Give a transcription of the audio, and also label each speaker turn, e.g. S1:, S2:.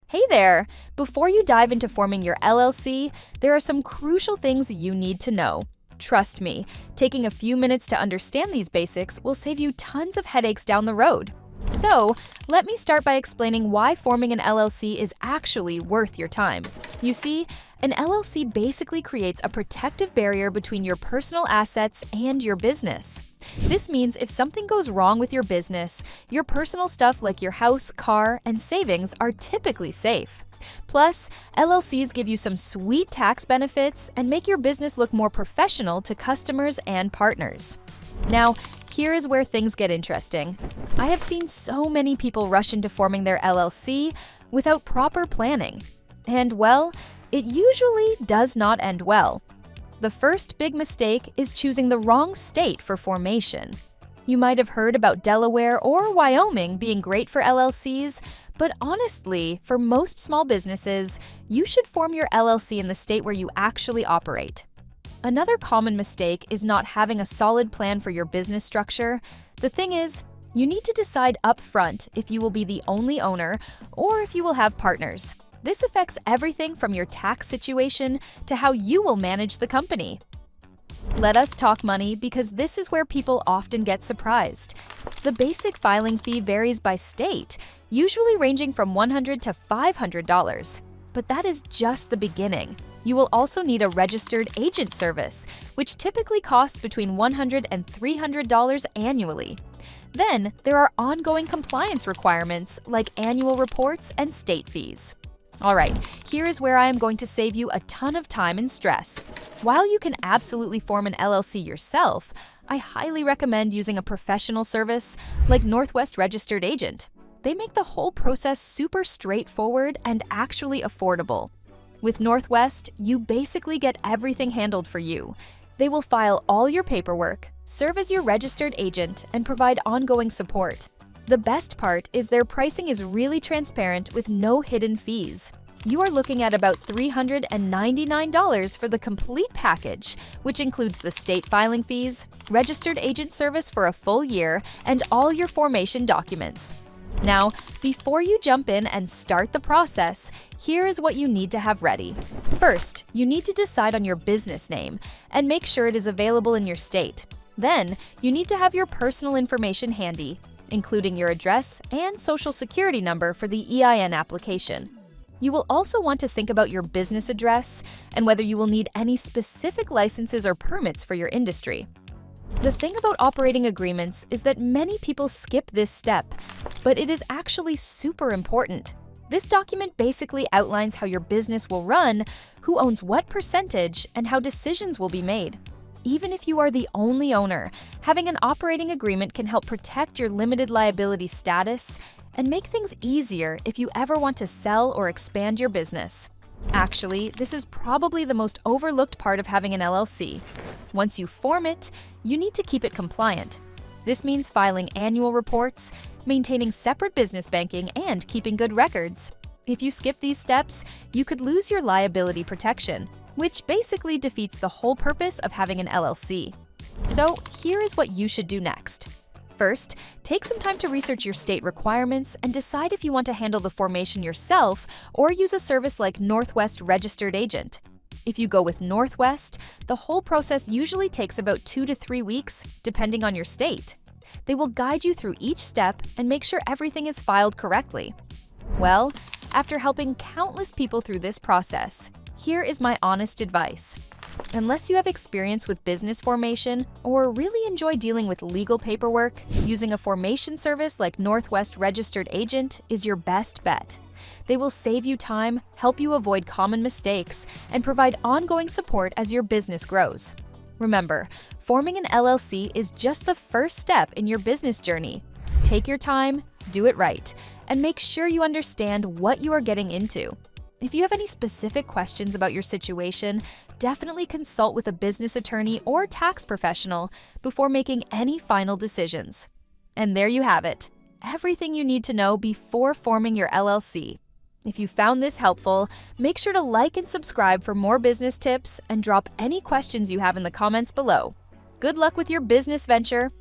S1: Hey there! Before you dive into forming your LLC, there are some crucial things you need to know. Trust me, taking a few minutes to understand these basics will save you tons of headaches down the road. So, let me start by explaining why forming an LLC is actually worth your time. You see, an LLC basically creates a protective barrier between your personal assets and your business. This means if something goes wrong with your business, your personal stuff like your house, car, and savings are typically safe. Plus, LLCs give you some sweet tax benefits and make your business look more professional to customers and partners. Now, here is where things get interesting. I have seen so many people rush into forming their LLC without proper planning. And well, it usually does not end well. The first big mistake is choosing the wrong state for formation. You might have heard about Delaware or Wyoming being great for LLCs, but honestly, for most small businesses, you should form your LLC in the state where you actually operate. Another common mistake is not having a solid plan for your business structure. The thing is, you need to decide upfront if you will be the only owner or if you will have partners. This affects everything from your tax situation to how you will manage the company. Let us talk money because this is where people often get surprised. The basic filing fee varies by state, usually ranging from $100 to $500. But that is just the beginning. You will also need a registered agent service, which typically costs between $100 and $300 annually. Then, there are ongoing compliance requirements like annual reports and state fees. Alright, here is where I am going to save you a ton of time and stress. While you can absolutely form an LLC yourself, I highly recommend using a professional service like Northwest Registered Agent. They make the whole process super straightforward and actually affordable. With Northwest, you basically get everything handled for you. They will file all your paperwork, serve as your registered agent, and provide ongoing support. The best part is their pricing is really transparent with no hidden fees. You are looking at about $399 for the complete package, which includes the state filing fees, registered agent service for a full year, and all your formation documents. Now, before you jump in and start the process, here is what you need to have ready. First, you need to decide on your business name and make sure it is available in your state. Then, you need to have your personal information handy, including your address and social security number for the EIN application. You will also want to think about your business address and whether you will need any specific licenses or permits for your industry. The thing about operating agreements is that many people skip this step, but it is actually super important. This document basically outlines how your business will run, who owns what percentage, and how decisions will be made. Even if you are the only owner, having an operating agreement can help protect your limited liability status and make things easier if you ever want to sell or expand your business. Actually, this is probably the most overlooked part of having an LLC. Once you form it, you need to keep it compliant. This means filing annual reports, maintaining separate business banking, and keeping good records. If you skip these steps, you could lose your liability protection, which basically defeats the whole purpose of having an LLC. So, here is what you should do next. First, take some time to research your state requirements and decide if you want to handle the formation yourself or use a service like Northwest Registered Agent. If you go with Northwest, the whole process usually takes about 2 to 3 weeks, depending on your state. They will guide you through each step and make sure everything is filed correctly. Well, after helping countless people through this process, here is my honest advice. Unless you have experience with business formation or really enjoy dealing with legal paperwork, using a formation service like Northwest Registered Agent is your best bet. They will save you time, help you avoid common mistakes, and provide ongoing support as your business grows. Remember, forming an LLC is just the first step in your business journey. Take your time, do it right, and make sure you understand what you are getting into. If you have any specific questions about your situation, definitely consult with a business attorney or tax professional before making any final decisions. And there you have it, everything you need to know before forming your LLC. If you found this helpful, make sure to like and subscribe for more business tips and drop any questions you have in the comments below. Good luck with your business venture,